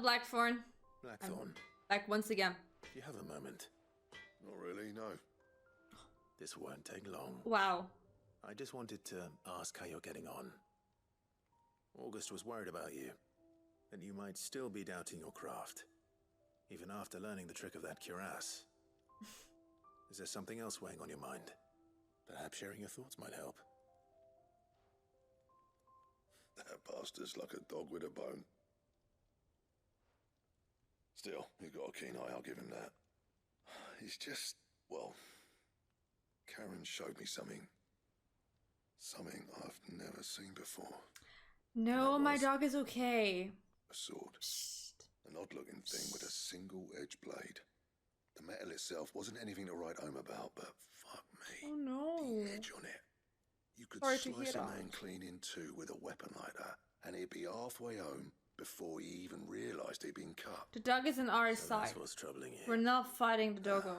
Blackthorn. Blackthorn, Back once again. do you have a moment? Not really, no. This won't take long. Wow. I just wanted to ask how you're getting on. August was worried about you, that you might still be doubting your craft, even after learning the trick of that cuirass. Is there something else weighing on your mind? Perhaps sharing your thoughts might help. That bastard's like a dog with a bone. Still, he's got a keen eye, I'll give him that. He's just, well, Karen showed me something. Something I've never seen before. No, my dog is okay. A sword. Psst. An odd-looking thing with a single-edged blade. The metal itself wasn't anything to write home about, but fuck me. Oh no. The edge on it. You could Sorry to hear slice a that. man clean in two with a weapon like that, and he'd be halfway home before he even realised he'd been cut. The dog is on our So side. that's what's troubling you. We're not fighting the doggo.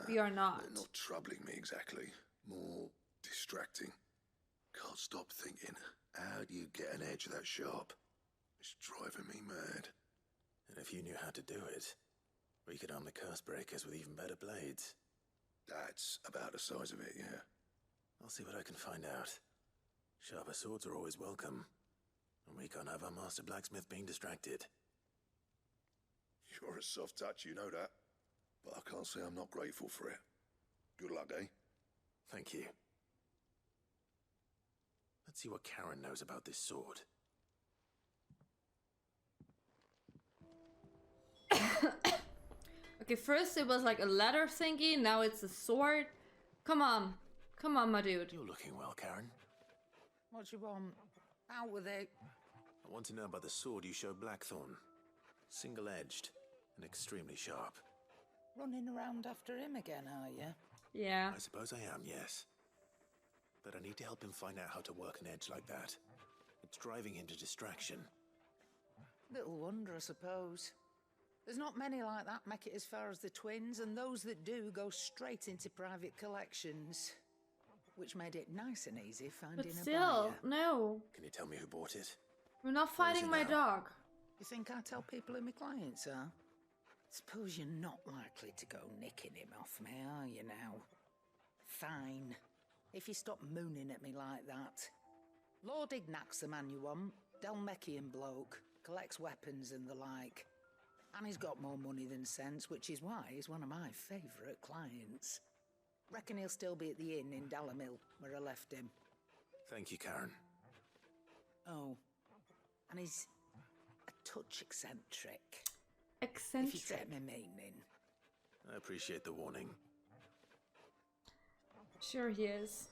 We are not. They're not troubling me exactly. More distracting. Can't stop thinking, how do you get an edge that sharp? It's driving me mad. And if you knew how to do it, we could arm the curse breakers with even better blades. That's about the size of it, yeah. I'll see what I can find out. Sharper swords are always welcome. And we can't have our master blacksmith being distracted. You're a soft touch, you know that. But I can't say I'm not grateful for it. Good luck, eh? Thank you. Let's see what Karen knows about this sword. Okay, first it was like a ladder thingy, now it's a sword. Come on. Come on, my dude. You're looking well, Karen. What you want? Out with it. I want to know about the sword you showed Blackthorn. Single-edged and extremely sharp. Running around after him again, are you? Yeah. I suppose I am, yes. But I need to help him find out how to work an edge like that. It's driving him to distraction. Little wonder, I suppose. There's not many like that make it as far as the twins, and those that do go straight into private collections. Which made it nice and easy finding But a still, buyer. no. Can you tell me who bought it? We're not Where is fighting it my now? dog. You think I tell people who my clients are? Suppose you're not likely to go nicking him off me, are you now? Fine. If you stop mooning at me like that. Lord Ignac's the man you want. Dalmekian bloke. Collects weapons and the like. And he's got more money than sense, which is why he's one of my favourite clients. Reckon he'll still be at the inn in Dalamil, where I left him. Thank you, Karen. Oh. And he's a touch eccentric. If you Eccentric. take my meaning. I appreciate the warning. Sure he is.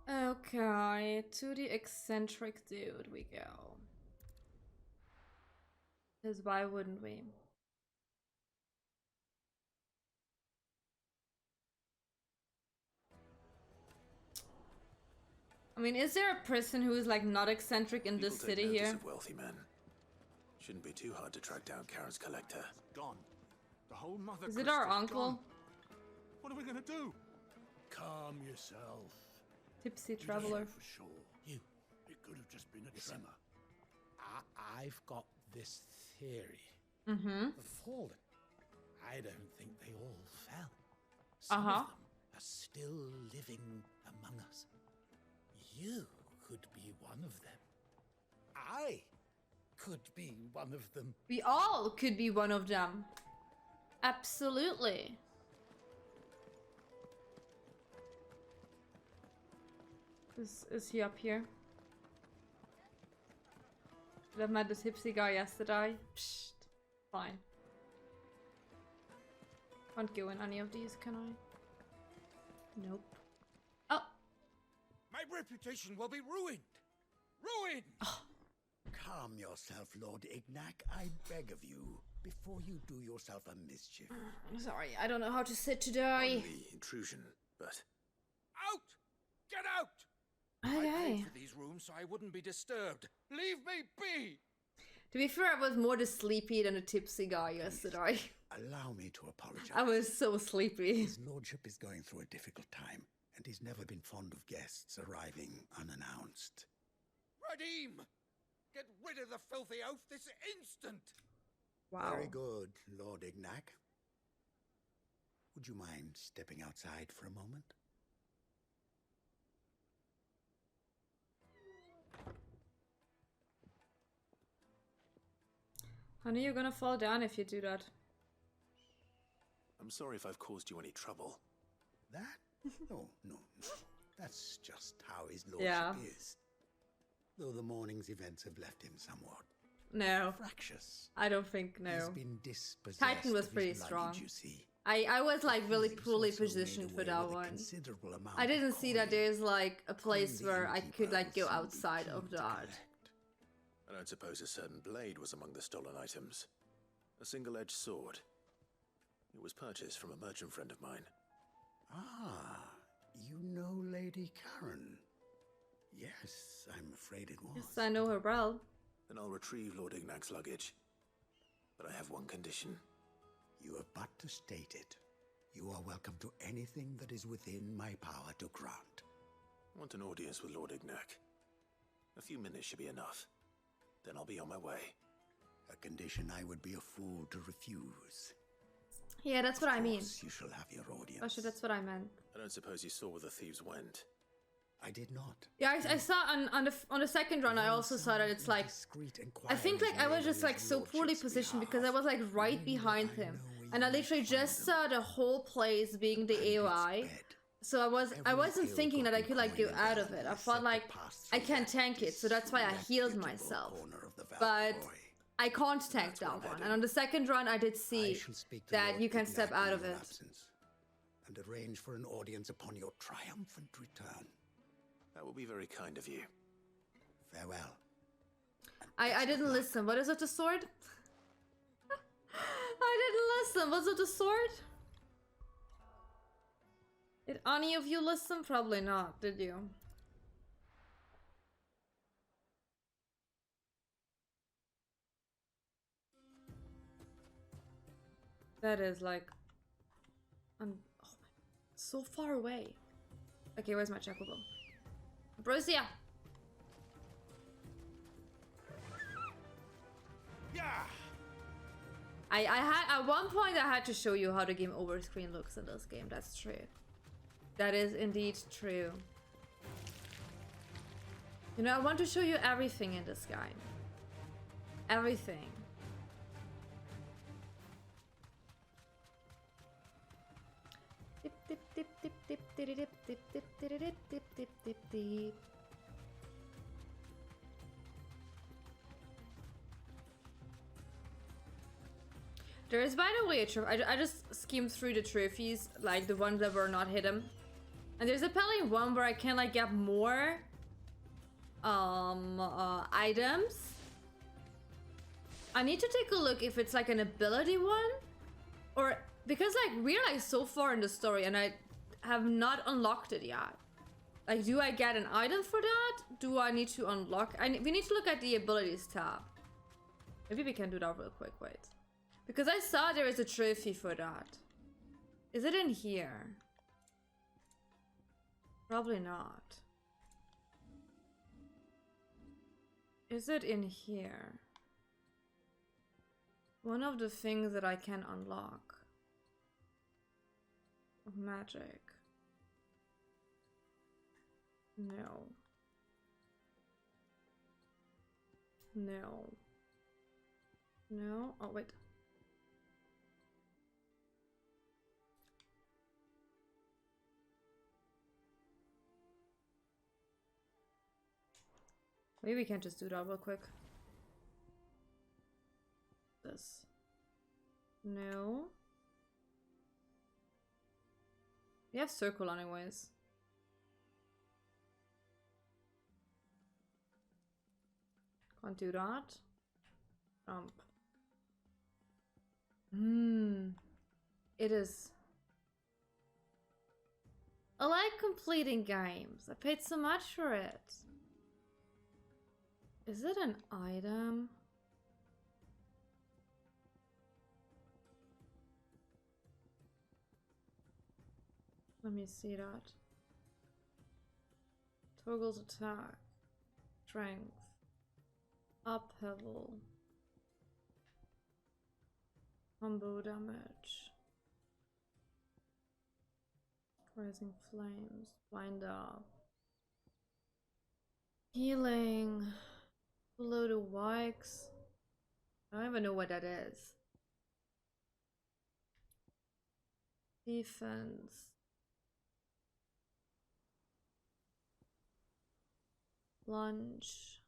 Okay, to the eccentric dude we go. Because why wouldn't we? I mean, is there a person who is like not eccentric in this People take city notice here? of wealthy men. Shouldn't be too hard to track down Karen's collector. Gone. The whole mother Is it our crystal's uncle? gone. What are we gonna do? Calm yourself. Tipsy You don't traveler. know for sure. It could have just been a tremor. I've got this theory. Mm-hmm. The fallen. I don't think they all fell. Some Uh-huh. of them are still living among us. You could be one of them. I could be one of them. We all could be one of them. Absolutely. Is he up here? Did I met the tipsy guy yesterday? Psst. Fine. Can't go in any of these, can I? Nope. Oh! My reputation will be ruined. Ruined! Calm yourself, Lord Ignac, I beg of you, before you do yourself a mischief. Sorry, I don't know how to sit today. Only intrusion, but Out! Get out! I Okay. paid for these rooms so I wouldn't be disturbed. Leave me be! To be fair, I was more the sleepy than the tipsy guy yesterday. Allow me to apologize. I was so sleepy. His lordship is going through a difficult time, and he's never been fond of guests arriving unannounced. Radim! rid of the filthy oaf this instant! Wow. Very good, Lord Ignac. Would you mind stepping outside for a moment? Honey, you're gonna fall down if you do that. I'm sorry if I've caused you any trouble. That? No, no, no. That's just how his lordship Yeah. is. Though the morning's events have left him somewhat No, fractious. I don't think He's no. been dispossessed Titan was of his pretty luggage, strong. you see. I was like really He was poorly also made positioned for away that with a one. considerable amount I of didn't see that coin. there's like a place Coin the where I innkeeper could like will go soon be outside keen of to that. collect. I don't suppose a certain blade was among the stolen items. A single-edged sword. It was purchased from a merchant friend of mine. Ah, you know Lady Karen. Yes, I'm afraid it was. Yes, I know her well. Then I'll retrieve Lord Ignac's luggage. But I have one condition. You have but to state it. You are welcome to anything that is within my power to grant. I want an audience with Lord Ignac. A few minutes should be enough. Then I'll be on my way. A condition I would be a fool to refuse. Yeah, that's what I mean. Of course you shall have your audience. Oh shit, that's what I meant. I don't suppose you saw where the thieves went. I did not. Yeah, I saw on the second run. I also saw that it's like I think like I was just like so poorly positioned because I was like right behind him, and I literally just saw the whole place being the AOI. So I wasn't thinking that I could like go out of it. I felt like I can't tank it, so that's why I healed myself. But I can't tank that one. And on the second run, I did see that you can step out of it. And arrange for an audience upon your triumphant return. That will be very kind of you. Farewell. I didn't listen. What is it, the sword? I didn't listen. Was it the sword? Did any of you listen? Probably not, did you? That is like... oh my... so far away. Okay, where's my chocobo? Ambrosia! Yeah! I had at one point I had to show you how the game over screen looks in this game. That's true. That is indeed true. You know, I want to show you everything in this game. Everything. Dip, dip, dip, dip, dip, dip, dip, dip, dip, dip, dip, dip, dip, dip, dip. There is, by the way, a trophy. I just skimmed through the trophies, like the ones that were not hidden. And there's apparently one where I can like get more items. I need to take a look if it's like an ability one, or because like we're like so far in the story and I have not unlocked it yet. Like, do I get an item for that? Do I need to unlock? We need to look at the abilities tab. Maybe we can do that real quick. Wait, because I saw there is a trophy for that. Is it in here? Probably not. Is it in here? One of the things that I can unlock. Of magic. No. No. No? Oh, wait. Maybe we can just do that real quick. This. No. We have circle anyways. Can't do that. Jump. It is. I like completing games. I paid so much for it. Is it an item? Let me see that. Toggles attack. Strength. Upheaval. Combo damage. Rising flames. Wind up. Healing. Below the Wikes. I don't even know what that is. Defense. Lunge.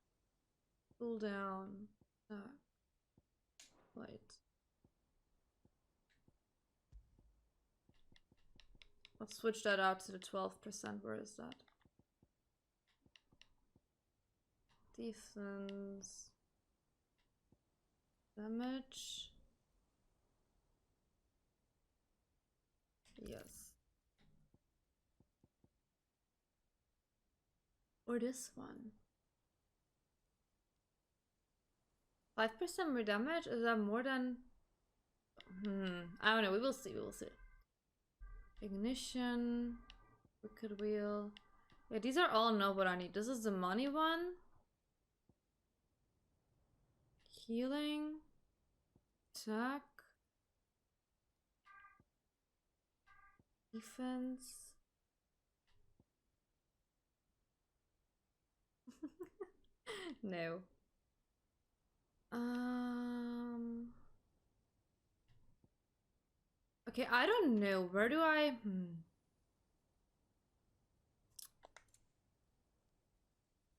Cool down. Wait. Let's switch that out to the 12%. Where is that? Defense. Damage. Yes. Or this one. 5% more damage? Is that more than... I don't know. We will see. We will see. Ignition. Wicked Wheel. Yeah, these are all not what I need. This is the money one. Healing. Attack. Defense. No. Okay, I don't know. Where do I...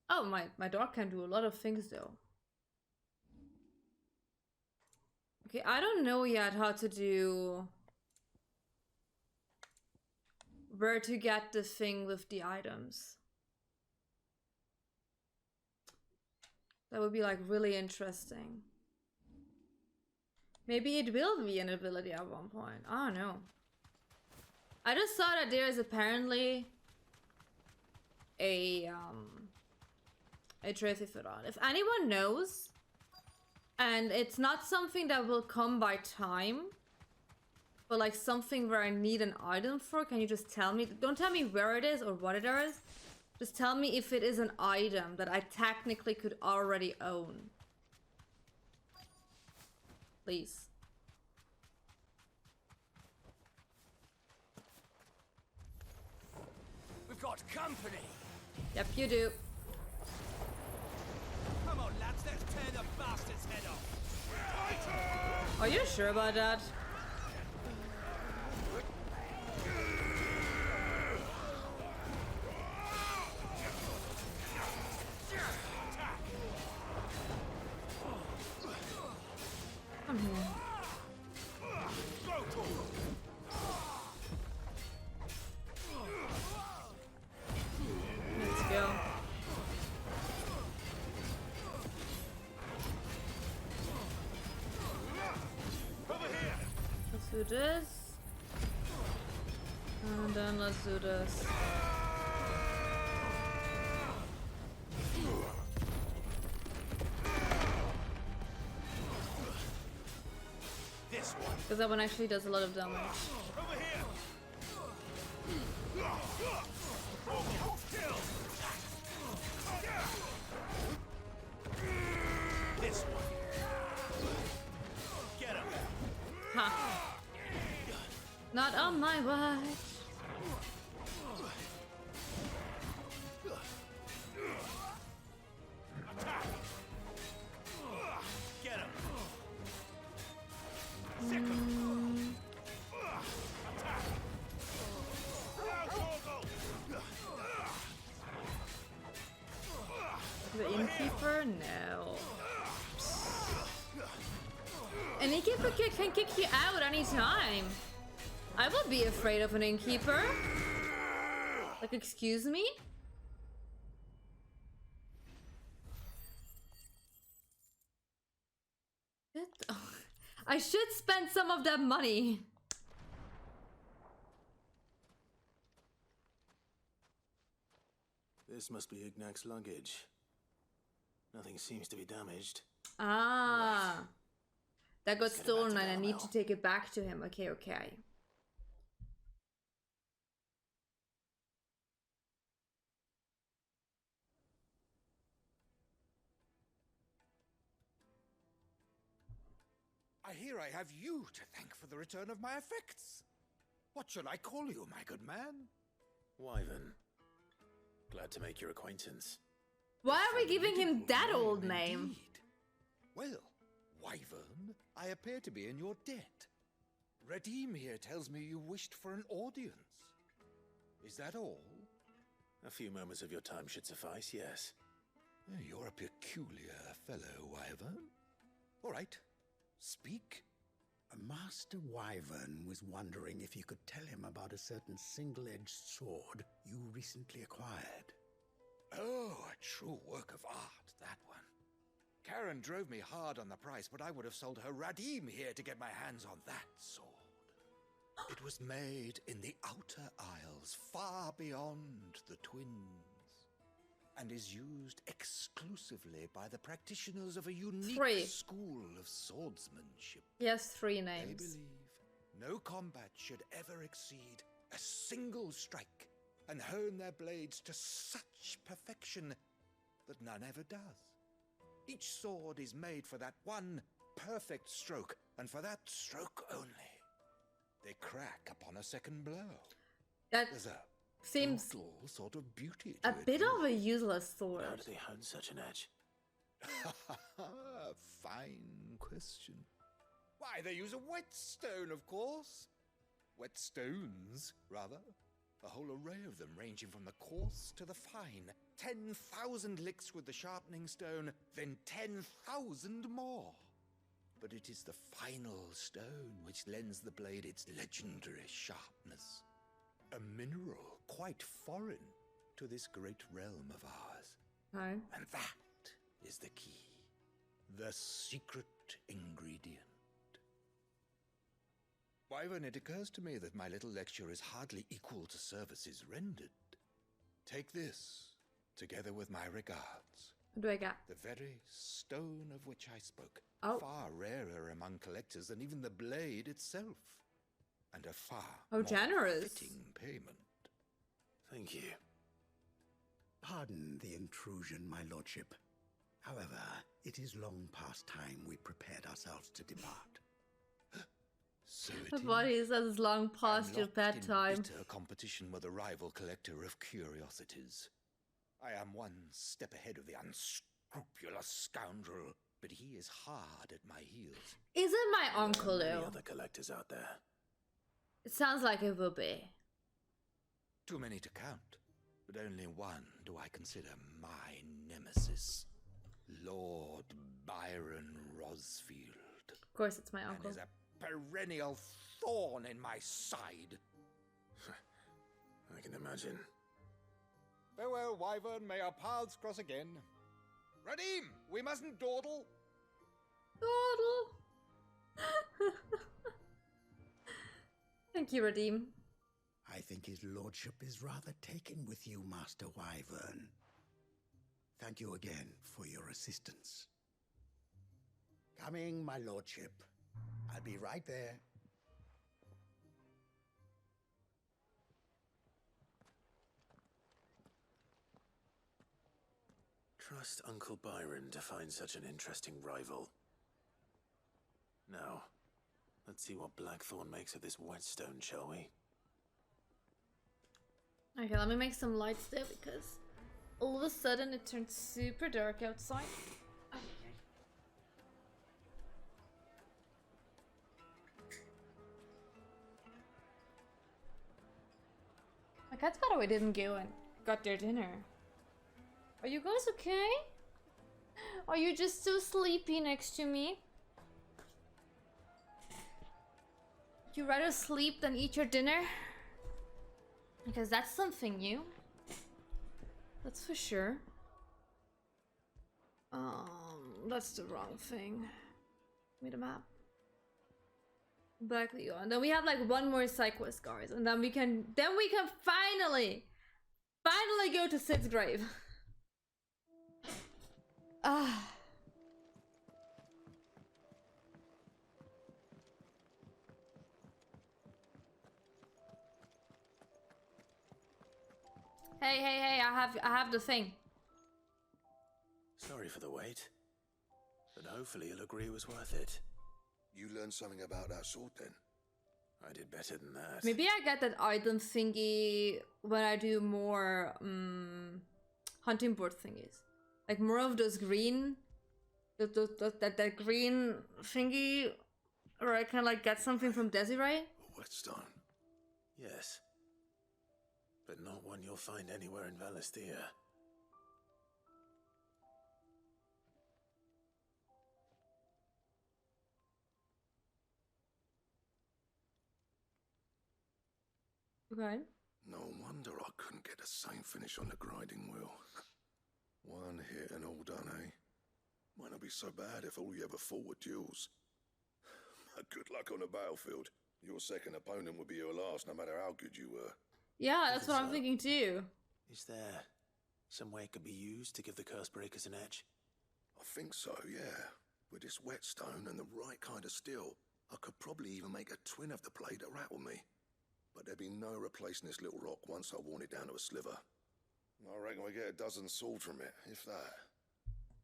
Oh, my dog can do a lot of things though. Okay, I don't know yet how to do... Where to get the thing with the items. That would be like really interesting. Maybe it will be an ability at one point. I don't know. I just saw that there is apparently a trophy for that. If anyone knows, and it's not something that will come by time, but like something where I need an item for, can you just tell me? Don't tell me where it is or what it is. Just tell me if it is an item that I technically could already own. Please. We've got company. Yep, you do. Come on, lads, let's tear the bastard's head off. Are you sure about that? Come here. Let's go. Let's do this. And then let's do this. Because that one actually does a lot of damage. This one. Get him. Ha. Not on my watch. Get him. The innkeeper? No. An innkeeper can kick you out anytime. I would be afraid of an innkeeper. Like, excuse me? I should spend some of that money. This must be Ignac's luggage. Nothing seems to be damaged. Ah. That got Let's get it back stolen to and I need Darnell. to take it back to him. Okay, okay. here I have you to thank for the return of my effects. What shall I call you, my good man? Wyvern. Glad to make your acquaintance. Why are we giving him that old name? Indeed. Well, Wyvern, I appear to be in your debt. Redeem here tells me you wished for an audience. Is that all? A few moments of your time should suffice, yes. You're a peculiar fellow, Wyvern. All right, speak. Master Wyvern was wondering if you could tell him about a certain single-edged sword you recently acquired. Oh, a true work of art, that one. Karen drove me hard on the price, but I would have sold her Radim here to get my hands on that sword. It was made in the Outer Isles, far beyond the Twins, and is used exclusively by the practitioners of a unique school of swordsmanship. Yes, 3 They names. believe no combat should ever exceed a single strike, and hone their blades to such perfection that none ever does. Each sword is made for that one perfect stroke, and for that stroke only. They crack upon a second blow. That There's a seems brutal sort of beauty to a it. bit of a useless How sword. do they hone such an edge? Fine question. Why, they use a whetstone, of course. Whetstones, rather. A whole array of them, ranging from the coarse to the fine. 10,000 licks with the sharpening stone, then 10,000 more. But it is the final stone which lends the blade its legendary sharpness. A mineral quite foreign to this great realm of ours. Okay. And that is the key. The secret ingredient. Wyvern, it occurs to me that my little lecture is hardly equal to services rendered. Take this, together with my regards. What do I got? The very stone of which I spoke. Oh. Far rarer among collectors than even the blade itself. And a far Oh, more generous. fitting payment. Thank you. Pardon the intrusion, my lordship. However, it is long past time we prepared ourselves to depart. So it The is. body says it's long past your I'm locked in bedtime. bitter competition with a rival collector of curiosities. I am one step ahead of the unscrupulous scoundrel, but he is hard at my heels. Is it my uncle, Many though? other collectors out there. It sounds like it will be. Too many to count, but only one do I consider my nemesis. Lord Byron Rosfield. Of course, it's my And uncle. is a perennial thorn in my side. I can imagine. Farewell, Wyvern. May our paths cross again. Radim, we mustn't dawdle. Dawdle. Thank you, Redeem. I think his lordship is rather taken with you, Master Wyvern. Thank you again for your assistance. Coming, my lordship. I'll be right there. Trust Uncle Byron to find such an interesting rival. Now, let's see what Blackthorn makes of this whetstone, shall we? Okay, let me make some lights there because all of a sudden it turned super dark outside. My cat's better we didn't go and got their dinner. Are you guys okay? Are you just so sleepy next to me? Would you rather sleep than eat your dinner? Because that's something new. That's for sure. That's the wrong thing. Give me the map. Black Leo. And then we have like one more Sidequest, guys. And then we can finally go to Sid's grave. Ah. Hey, I have the thing. Sorry for the wait, but hopefully you'll agree it was worth it. You learned something about that sword then? I did better than that. Maybe I get that item thingy when I do more hunting board thingies. Like more of those green, that green thingy, or I can like get something from Desiree. A whetstone. Yes. But not one you'll find anywhere in Valisthea. Okay. No wonder I couldn't get the same finish on the grinding wheel. One hit and all done, eh? Might not be so bad if all you ever fought were duels. But good luck on the battlefield. Your second opponent would be your last, no matter how good you were. Yeah, that's what I'm thinking too. Is there some way it could be used to give the curse breakers an edge? I think so, yeah. With this whetstone and the right kind of steel, I could probably even make a twin of the blade that rattled me. But there'd be no replacing this little rock once I worn it down to a sliver. I reckon we get a dozen swords from it, if that.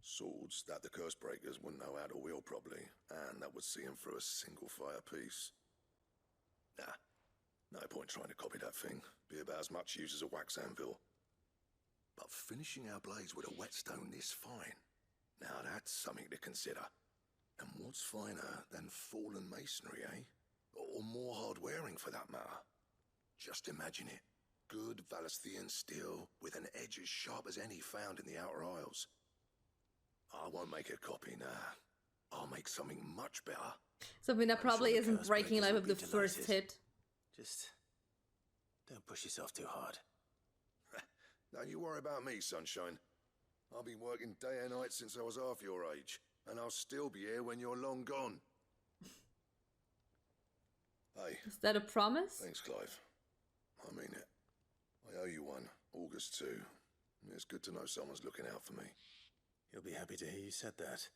Swords that the curse breakers wouldn't know how to wield properly, and that would see them through a single fire piece. Nah, no point trying to copy that thing. Be about as much use as a wax anvil. But finishing our blades with a whetstone this fine, now that's something to consider. And what's finer than fallen masonry, eh? Or more hard-wearing, for that matter. Just imagine it. Good Valisthean steel with an edge as sharp as any found in the Outer Isles. I won't make a copy, nah. I'll make something much better. Something that I'm probably sure the isn't curse breaking breakers life will of the be first delighted. hit. Just don't push yourself too hard. Don't you worry about me, sunshine. I've been working day and night since I was half your age, and I'll still be here when you're long gone. Hey, Is that a promise? thanks, Clive. I mean it. I owe you one, August too. It's good to know someone's looking out for me. He'll be happy to hear you said that.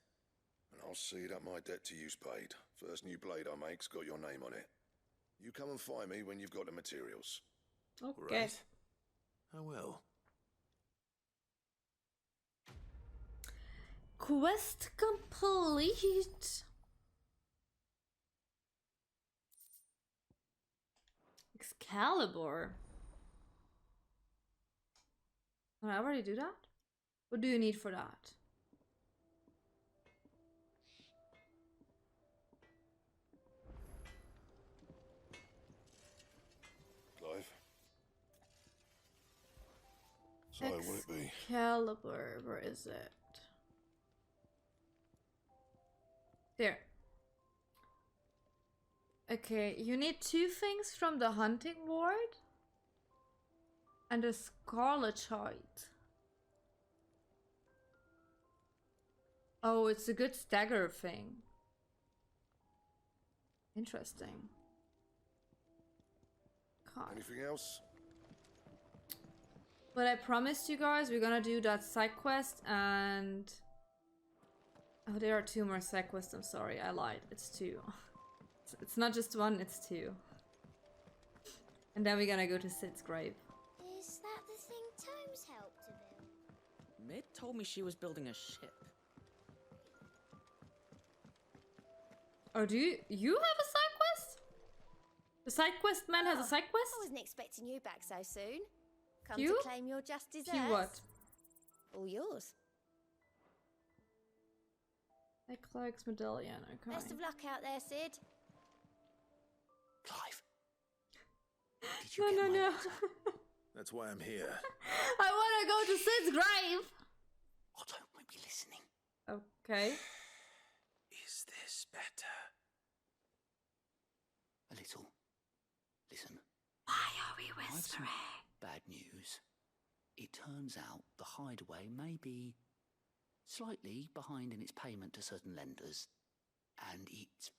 And I'll see that my debt to you's paid. First new blade I make's got your name on it. You come and find me when you've got the materials. Okay. Right. I will. Quest complete. Excalibur. Did I already do that? What do you need for that? Clive? So will it be? Excalibur, where is it? There. Okay, you need 2 things from the hunting ward and a scarlet chite. Oh, it's a good stagger thing. Interesting. God. Anything else? But I promised you guys we're gonna do that side quest and... Oh, there are 2 more side quests, I'm sorry, I lied. It's 2. It's not just 1, it's 2. And then we're gonna go to Sid's grave. Is that the thing Tomes helped to build? Mid told me she was building a ship. Oh, do you have a side quest? The side quest man has a side quest? I wasn't expecting you back so soon. Come You? to claim your just desserts. You what? All yours. Caelynx medallion, okay. Best of luck out there, Sid. Clive. Did you No, get no, my no. letter? That's why I'm here. I wanna go to Sid's grave! Otto might be listening. Okay. Is this better? A little. Listen. Why are we I've some bad news. It turns out the hideaway may be slightly behind in its payment to certain lenders, and it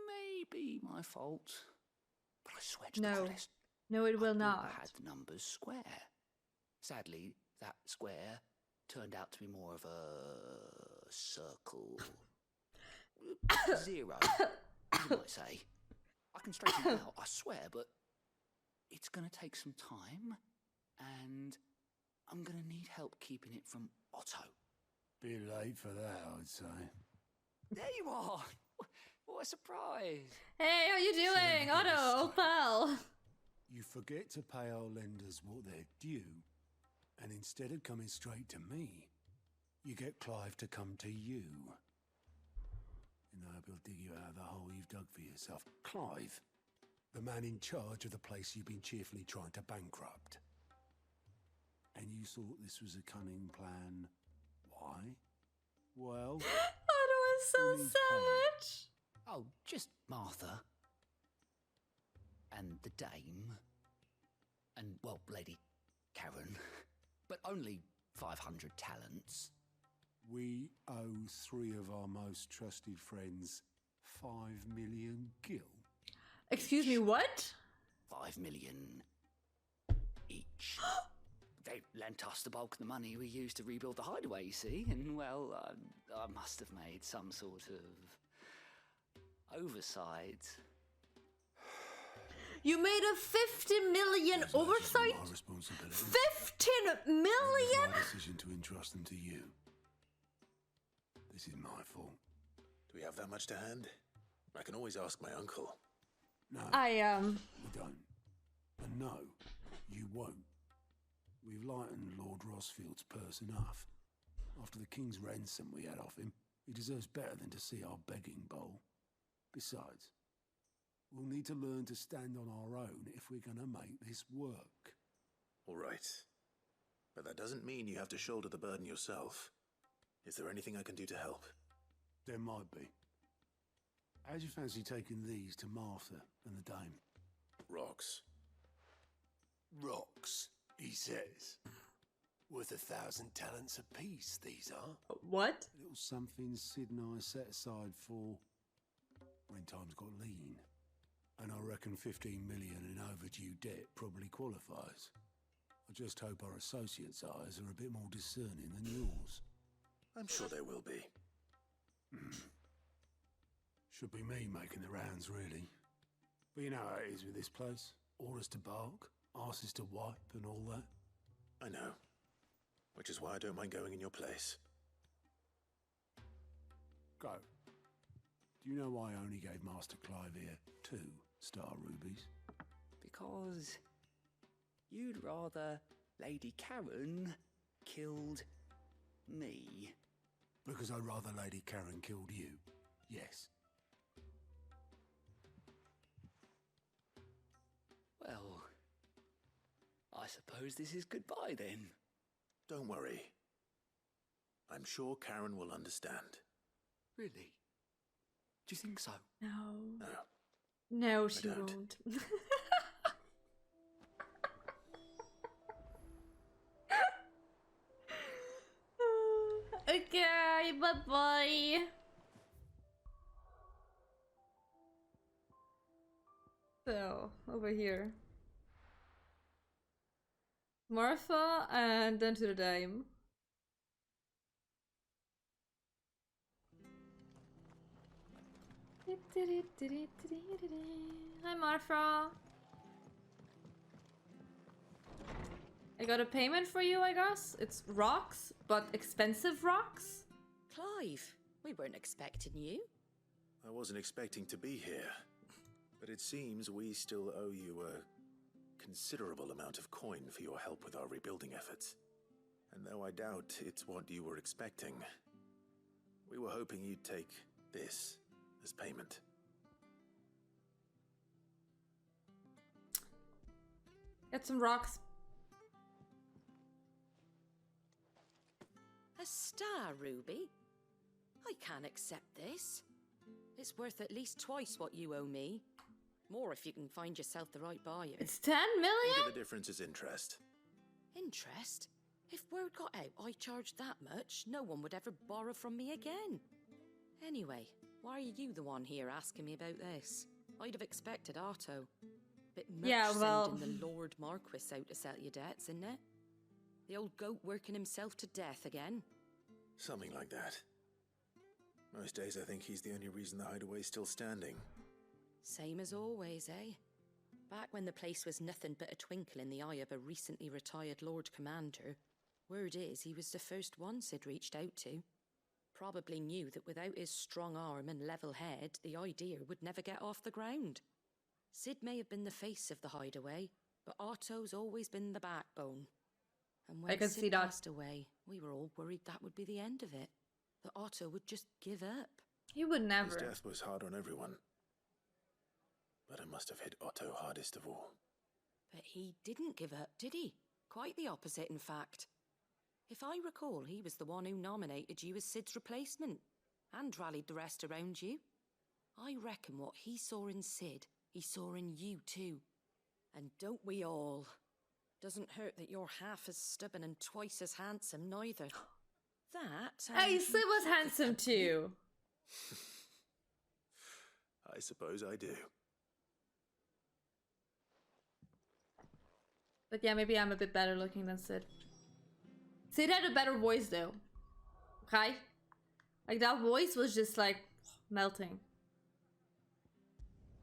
may be my fault. But I swear to the No. goddess, No, it will I thought not. I had the numbers square. Sadly, that square turned out to be more of a circle. 0, you might say. I can straighten it out, I swear, but it's going to take some time, and I'm going to need help keeping it from Otto. Be late for that, I'd say. There you are! What a surprise! Hey, how you doing? Otto, old pal. You forget to pay our lenders what they're due, and instead of coming straight to me, you get Clive to come to you. And I hope he'll dig you out of the hole you've dug for yourself. Clive, the man in charge of the place you've been cheerfully trying to bankrupt. And you thought this was a cunning plan. Why? Well... Otto is so savage. Oh, just Martha. And the dame. And, well, Lady Karen. But only 500 talents. We owe 3 of our most trusted friends 5 million gil. Excuse me, what? 5 million each. They lent us the bulk of the money we used to rebuild the hideaway, you see, and, well, I must have made some sort of oversight. You made a 50 million oversight? My responsibility. 15 million? It was my decision to entrust them to you. This is my fault. Do we have that much to hand? I can always ask my uncle. No. We don't. And no, you won't. We've lightened Lord Rossfield's purse enough. After the king's ransom we had off him, he deserves better than to see our begging bowl. Besides, we'll need to learn to stand on our own if we're gonna make this work. All right. But that doesn't mean you have to shoulder the burden yourself. Is there anything I can do to help? There might be. How'd you fancy taking these to Martha and the dame? Rocks. Rocks, he says. Worth 1,000 talents apiece, these are. What? A little something Sid and I set aside for when times got lean. And I reckon 15 million in overdue debt probably qualifies. I just hope our associates' eyes are a bit more discerning than yours. I'm sure there will be. Should be me making the rounds, really. But you know how it is with this place. Orders to bark, arses to wipe and all that. I know. Which is why I don't mind going in your place. Go. Do you know why I only gave Master Clive here 2 star rubies? Because you'd rather Lady Karen killed me. Because I'd rather Lady Karen killed you. Yes. Well, I suppose this is goodbye then. Don't worry. I'm sure Karen will understand. Really? Do you think so? No. No. No, she don't. won't. Okay, bye-bye. So, over here. Martha, and then to the dame. Hi, Martha. I got a payment for you, I guess. It's rocks, but expensive rocks. Clive, we weren't expecting you. I wasn't expecting to be here. But it seems we still owe you a considerable amount of coin for your help with our rebuilding efforts. And though I doubt it's what you were expecting, we were hoping you'd take this as payment. Get some rocks. A star ruby? I can't accept this. It's worth at least twice what you owe me. More if you can find yourself the right buyer. It's 10 Think million? of the difference as interest. Interest? If word got out I charged that much, no one would ever borrow from me again. Anyway, why are you the one here asking me about this? I'd have expected Otto. Bit much Yeah, well... sending the Lord Marquis out to settle your debts, isn't it? The old goat working himself to death again? Something like that. Most days I think he's the only reason the hideaway's still standing. Same as always, eh? Back when the place was nothing but a twinkle in the eye of a recently retired Lord Commander, word is he was the first one Sid reached out to. probably knew that without his strong arm and level head, the idea would never get off the ground. Sid may have been the face of the hideaway, but Otto's always been the backbone. And when Sid passed away, we were all worried that would be the end of it. That Otto would just give up. He would never. His death was hard on everyone. But it must have hit Otto hardest of all. But he didn't give up, did he? Quite the opposite, in fact. If I recall, he was the one who nominated you as Sid's replacement, and rallied the rest around you. I reckon what he saw in Sid, he saw in you too. And don't we all? Doesn't hurt that you're half as stubborn and twice as handsome, neither. That... Hey, Sid was handsome too. I suppose I do. But yeah, maybe I'm a bit better looking than Sid. Sid had a better voice though. Okay? Like that voice was just like melting.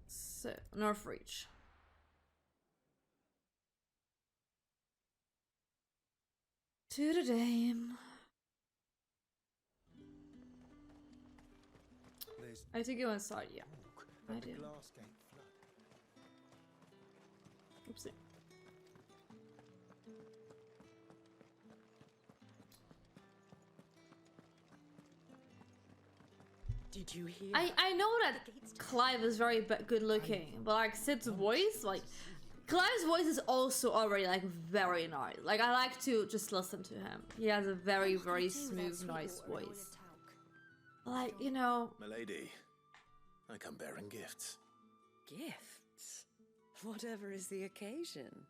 So, Northreach. To the dame. I have to go inside, yeah. I do. Oopsie. Did you hear? I know that Clive is very good looking, but like Sid's voice, like Clive's voice is also already like very nice. Like I like to just listen to him. He has a very smooth, nice voice. Like, you know. Milady, I come bearing gifts. Gifts? Whatever is the occasion.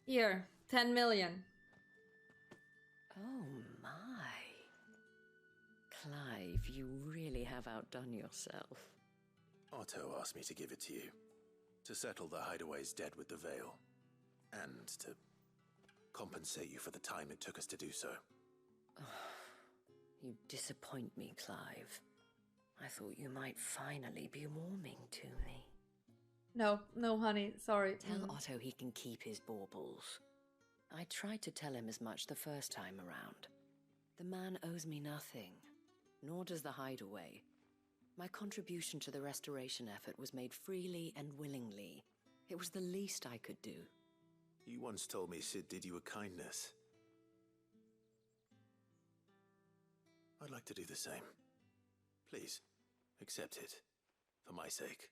Here, 10 million. Oh my. Clive, you really have outdone yourself. Otto asked me to give it to you. To settle the hideaway's debt with the Veil. And to compensate you for the time it took us to do so. You disappoint me, Clive. I thought you might finally be warming to me. No, honey, sorry. Tell Otto he can keep his baubles. I tried to tell him as much the first time around. The man owes me nothing, nor does the hideaway. My contribution to the restoration effort was made freely and willingly. It was the least I could do. You once told me Sid did you a kindness. I'd like to do the same. Please, accept it. For my sake.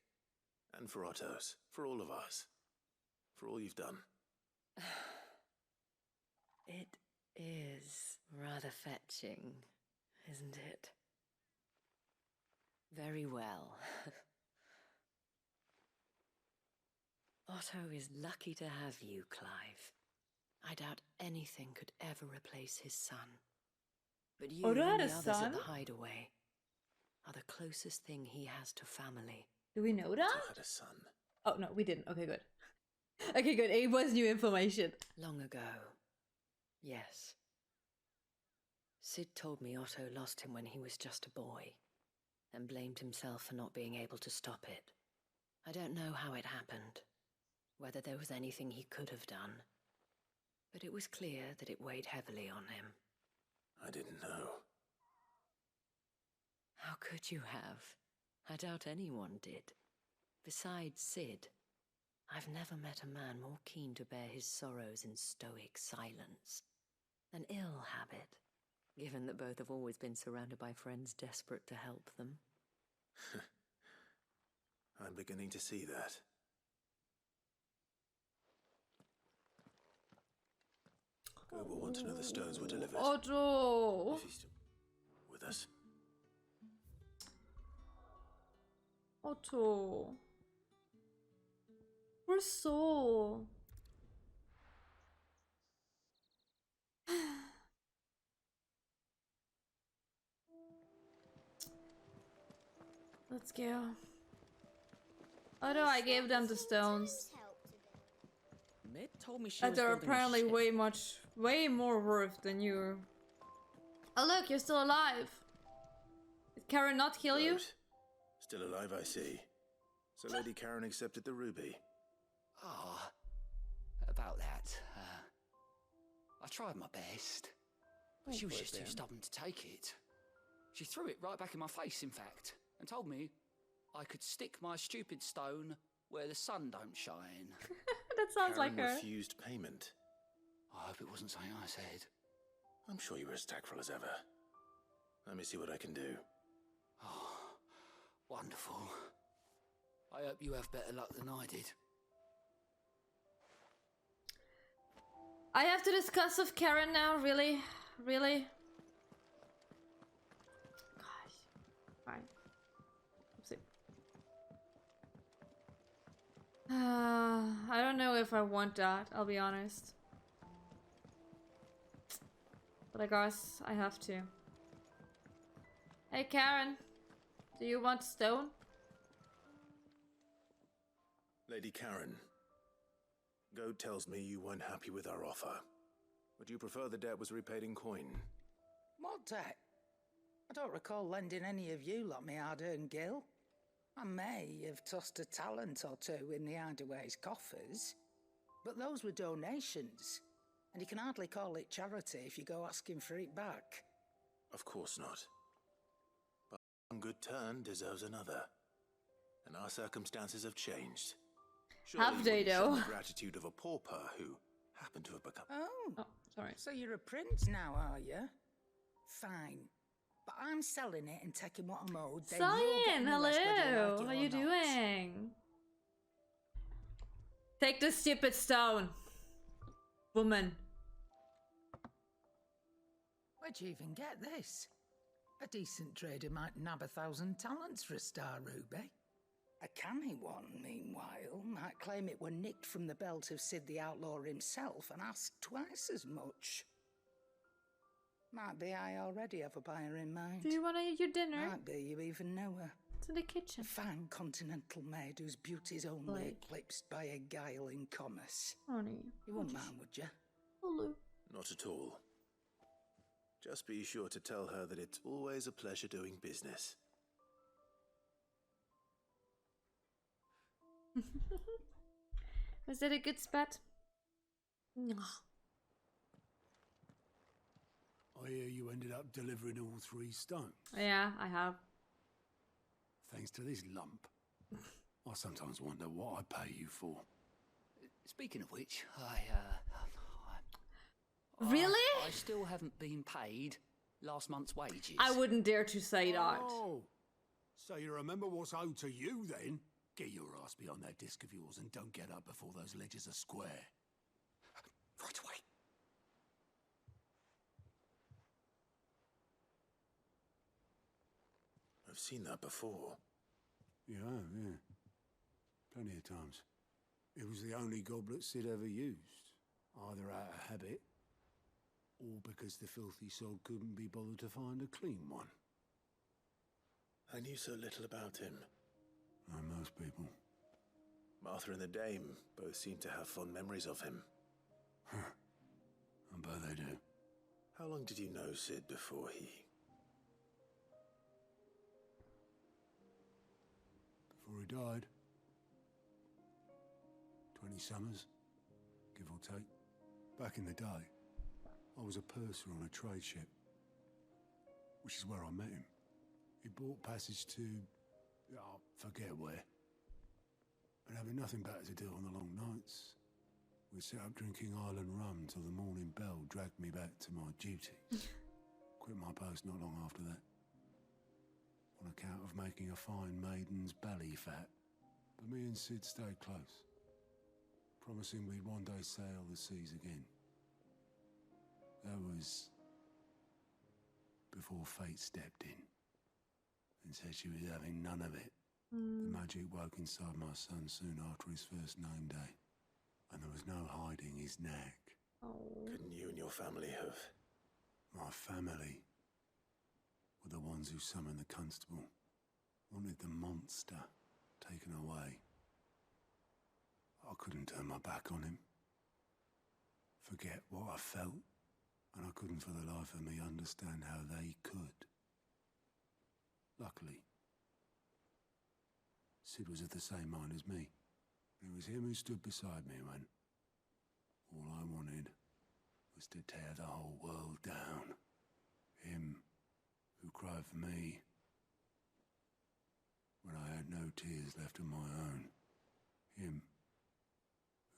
And for Otto's. For all of us. For all you've done. It is rather fetching, isn't it? Very well. Otto is lucky to have you, Clive. I doubt anything could ever replace his son. But you and the others at the hideaway are the closest thing he has to family. Do we know that? Otto had a son. Oh, no, we didn't. Okay, good. Okay, good. It was new information. Long ago. Yes. Sid told me Otto lost him when he was just a boy, and blamed himself for not being able to stop it. I don't know how it happened, whether there was anything he could have done, but it was clear that it weighed heavily on him. I didn't know. How could you have? I doubt anyone did. Besides Sid, I've never met a man more keen to bear his sorrows in stoic silence. An ill habit, given that both have always been surrounded by friends desperate to help them. I'm beginning to see that. Go will want to know the stones were delivered. Otto! If he's still with us. Otto. Poor soul. Let's go. Otto, I gave them the stones. Mid told me she But was they're building a apparently ship. way more worth than you. Oh look, you're still alive. Did Karen not kill you? Right. Still alive, I see. So Lady Karen accepted the ruby. Ah, about that. I tried my best. But she was just too stubborn to take it. She threw it right back in my face, in fact, and told me I could stick my stupid stone where the sun don't shine. That sounds like her. refused payment. I hope it wasn't something I said. I'm sure you were as tactful as ever. Let me see what I can do. Oh, wonderful. I hope you have better luck than I did. I have to discuss with Karen now, really? Really? Gosh. Fine. Oopsie. I don't know if I want that, I'll be honest. But I guess I have to. Hey Karen, do you want stone? Lady Karen, Goat tells me you weren't happy with our offer. Would you prefer the debt was repaid in coin? What debt? I don't recall lending any of you lot me hard-earned gil. I may have tossed a talent or two in the Hideaway's coffers, but those were donations, and you can hardly call it charity if you go asking for it back. Of course not. But one good turn deserves another. And our circumstances have changed. Have they, though? The gratitude of a pauper who happened to have become... Oh, sorry. So you're a prince now, are you? Fine. But I'm selling it and taking what I'm owed. Then you're getting the Cyan, rest whether you hello. like it How or you not. doing? Take the stupid stone, woman. Where'd you even get this? A decent trader might nab 1,000 talents for a star ruby. A canny one, meanwhile, might claim it were nicked from the belt of Sid the Outlaw himself and ask twice as much. Might be I already have a buyer in mind. Do you want to eat your dinner? Might be you even know her. It's in the kitchen. A fine continental maid whose beauty's only Like. eclipsed by a guile in commerce. Honey. You wouldn't mind, would you? Hello. Not at all. Just be sure to tell her that it's always a pleasure doing business. Was that a good spat? I hear you ended up delivering all 3 stones. Yeah, I have. Thanks to this lump. I sometimes wonder what I pay you for. Speaking of which, Really? I still haven't been paid last month's wages. I wouldn't dare to say that. Oh, so you remember what's owed to you then? Get your ass behind that disc of yours and don't get up before those ledgers are square. Right away. I've seen that before. Yeah, yeah. Plenty of times. It was the only goblet Sid ever used. Either out of habit, or because the filthy soul couldn't be bothered to find a clean one. I knew so little about him. Like most people. Martha and the Dame both seem to have fond memories of him. I bet they do. How long did you know Sid before he... Before he died. 20 summers, give or take. Back in the day, I was a purser on a trade ship, which is where I met him. He bought passage to... I forget where. But having nothing better to do on the long nights, we sat up drinking island rum till the morning bell dragged me back to my duties. Quit my post not long after that. On account of making a fine maiden's belly fat. But me and Sid stayed close, promising we'd one day sail the seas again. That was before fate stepped in and said she was having none of it. The magic woke inside my son soon after his first name day, and there was no hiding his knack. Couldn't you and your family have... My family were the ones who summoned the constable, wanted the monster taken away. I couldn't turn my back on him, forget what I felt, and I couldn't for the life of me understand how they could. Luckily, Sid was of the same mind as me. It was him who stood beside me when all I wanted was to tear the whole world down. for me. When I had no tears left of my own. Him,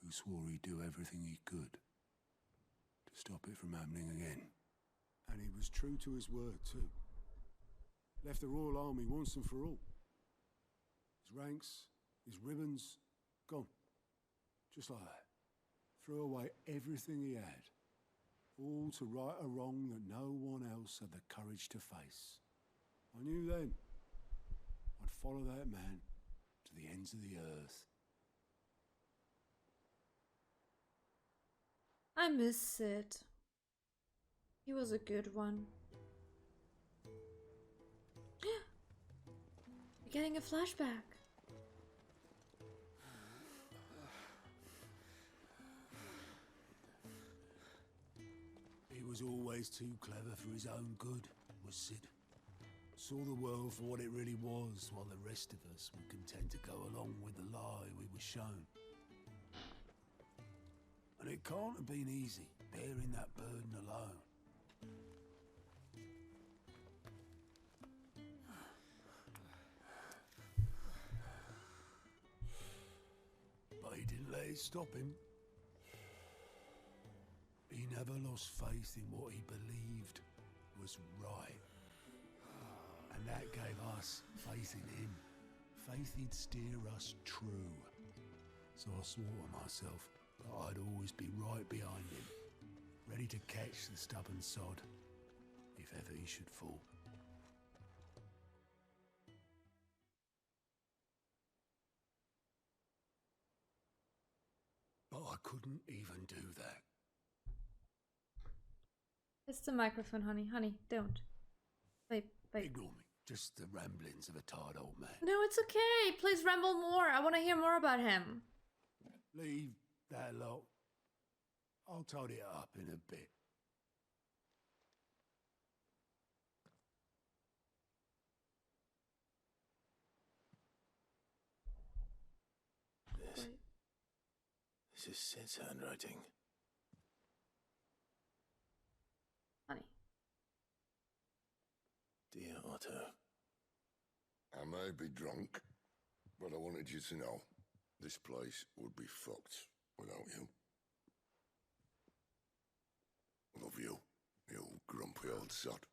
who swore he'd do everything he could to stop it from happening again. And he was true to his word, too. Left the Royal Army once and for all. His ranks, his ribbons, gone. Just like that. Threw away everything he had. All to right a wrong that no one else had the courage to face. I knew then I'd follow that man to the ends of the earth. I miss Sid. He was a good one. We're getting a flashback. He was always too clever for his own good, was Sid. Saw the world for what it really was, while the rest of us were content to go along with the lie we were shown. And it can't have been easy, bearing that burden alone. But he didn't let it stop him. He never lost faith in what he believed was right. And that gave us faith in him. Faith he'd steer us true. So I swore to myself that I'd always be right behind him, ready to catch the stubborn sod, if ever he should fall. But I couldn't even do that. It's the microphone, honey. Honey, don't. Wait. Ignore me. Just the ramblings of a tired old man. No, it's okay. Please ramble more. I want to hear more about him. Leave that lot. I'll tidy it up in a bit. This is Sid's handwriting. Honey. Dear Otto. I may be drunk, but I wanted you to know this place would be fucked without you. Love you, you grumpy old sod.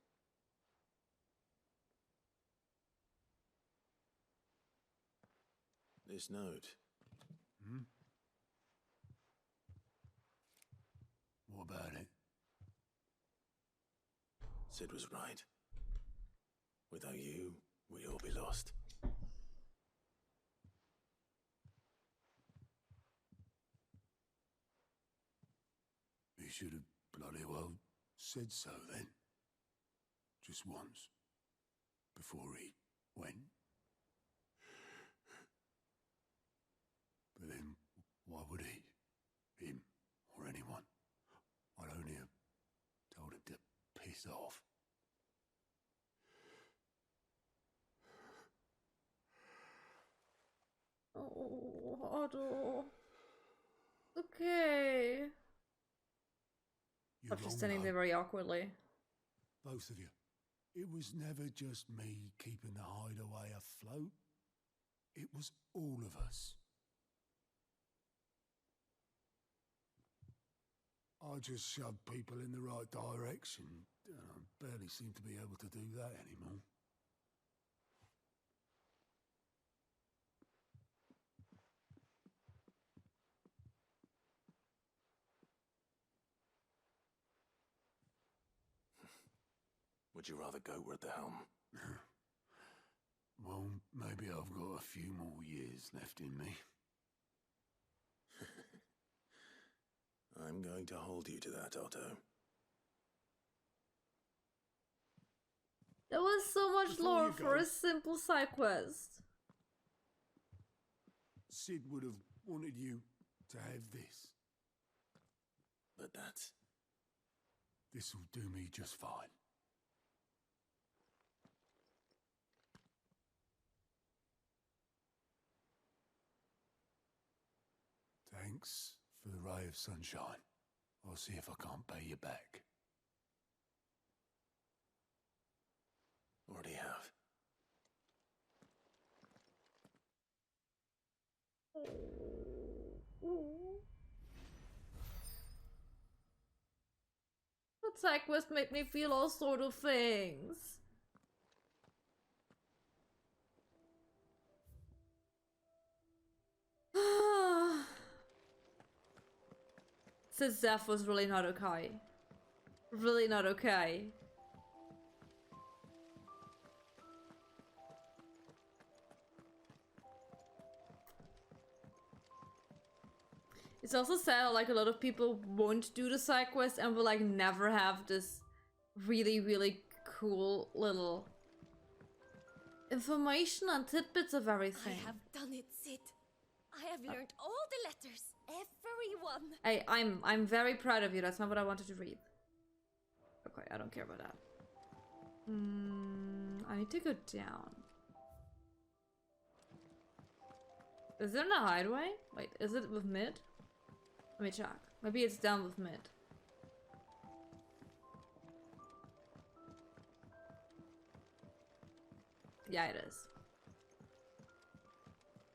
This note. What about it? Sid was right. Without you, we'd all be lost. He should have bloody well said so then. Just once. Before he went. But then, why would he? Him, or anyone? I'd only have told him to piss off. Oh, Otto. Okay. You're I'm just wrong, standing there though. very awkwardly. Both of you. It was never just me keeping the hideaway afloat. It was all of us. I just shoved people in the right direction. I barely seem to be able to do that anymore. Would you rather Goat were at the helm? Well, maybe I've got a few more years left in me. I'm going to hold you to that, Otto. There was so much Before lore you for go- a simple side quest. Sid would have wanted you to have this. But that's... This'll do me just fine. Thanks for the ray of sunshine. I'll see if I can't pay you back. Already Sidequests make me feel all sort of things. Says Zeph was really not okay. Really not okay. It's also sad like a lot of people won't do the side quest and will like never have this really, really cool little information and tidbits of everything. I have done it, Sid. I have learned all the letters, every one. I'm very proud of you. That's not what I wanted to read. Okay, I don't care about that. I need to go down. Is there a hideaway? Wait, is it with mid? Let me check. Maybe it's down with mid. Yeah, it is.